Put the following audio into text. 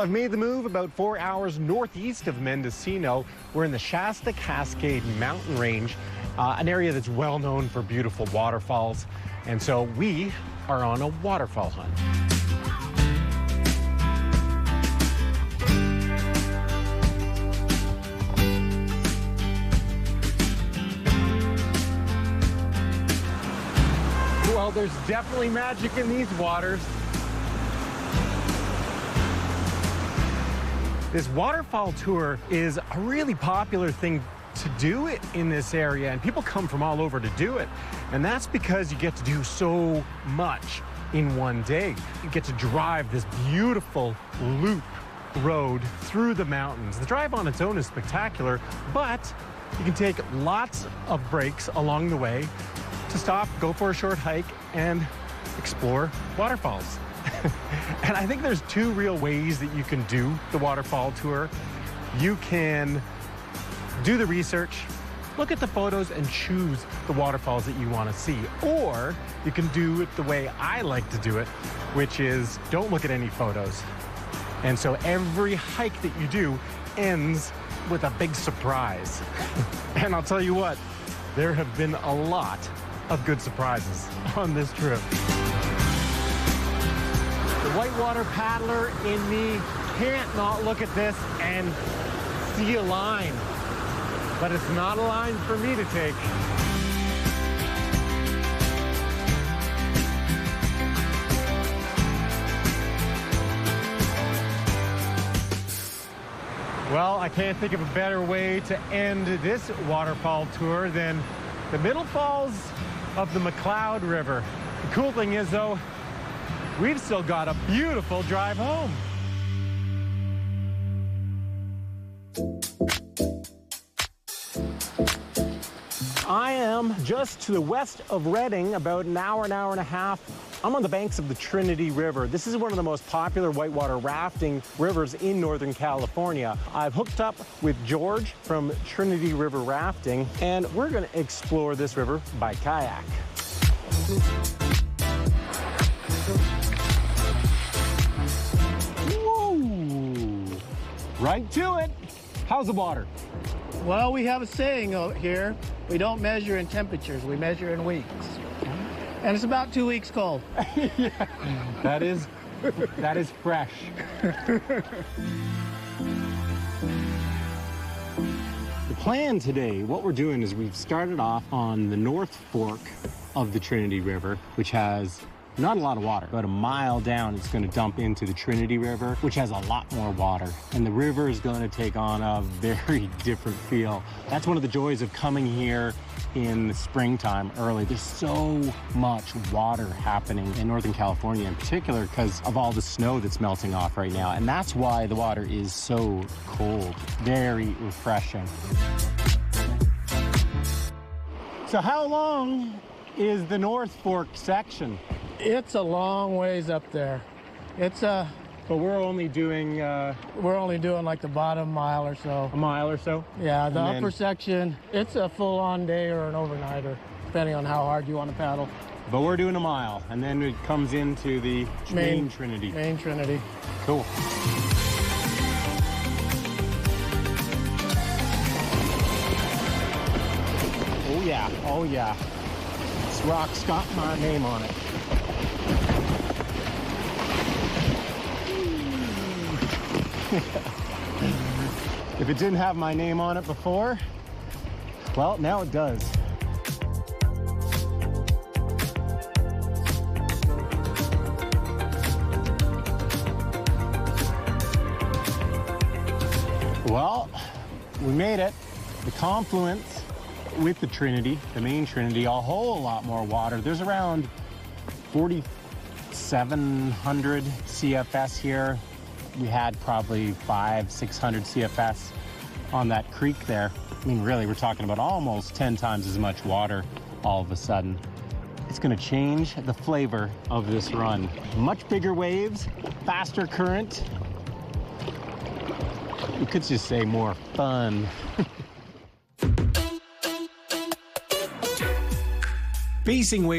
Well, I've made the move about 4 hours northeast of Mendocino. We're in the Shasta Cascade mountain range, an area that's well known for beautiful waterfalls. And so we are on a waterfall hunt. Well, there's definitely magic in these waters. This waterfall tour is a really popular thing to do it in this area, and people come from all over to do it. And that's because you get to do so much in one day. You get to drive this beautiful loop road through the mountains. The drive on its own is spectacular, but you can take lots of breaks along the way to stop, go for a short hike, and explore waterfalls. And I think there's two real ways that you can do the waterfall tour. You can do the research, look at the photos, and choose the waterfalls that you want to see. Or you can do it the way I like to do it, which is don't look at any photos. And so every hike that you do ends with a big surprise. And I'll tell you what, there have been a lot of good surprises on this trip. The whitewater paddler in me can't not look at this and see a line. But it's not a line for me to take. Well, I can't think of a better way to end this waterfall tour than the Middle Falls of the McCloud River. The cool thing is, though, we've still got a beautiful drive home. I am just to the west of Redding, about an hour and a half. I'm on the banks of the Trinity River. This is one of the most popular whitewater rafting rivers in Northern California. I've hooked up with George from Trinity River Rafting, and we're going to explore this river by kayak. Woo! Right to it. How's the water? Well, we have a saying out here, we don't measure in temperatures, we measure in weeks. And it's about 2 weeks cold. Yeah, that is fresh. The plan today, what we're doing is we've started off on the North Fork of the Trinity River, which has not a lot of water. About a mile down, it's going to dump into the Trinity River, which has a lot more water. And the river is going to take on a very different feel. That's one of the joys of coming here in the springtime early. There's so much water happening in Northern California in particular because of all the snow that's melting off right now. And that's why the water is so cold. Very refreshing. So how long is the North Fork section? It's a long ways up there. But we're only doing like the bottom mile or so. A mile or so? Yeah, the upper section, it's a full-on day or an overnighter, depending on how hard you want to paddle. But we're doing a mile, and then it comes into the main Trinity. Main Trinity. Cool. Oh yeah, oh yeah. This rock's got my name on it. If it didn't have my name on it before, well, now it does. Well, we made it. The confluence with the Trinity, the main Trinity, a whole lot more water. There's around 4,700 CFS here. We had probably 500-600 CFS on that creek there. I mean, really, we're talking about almost 10 times as much water all of a sudden. It's gonna change the flavor of this run. Much bigger waves, faster current. You could just say more fun. Facing waves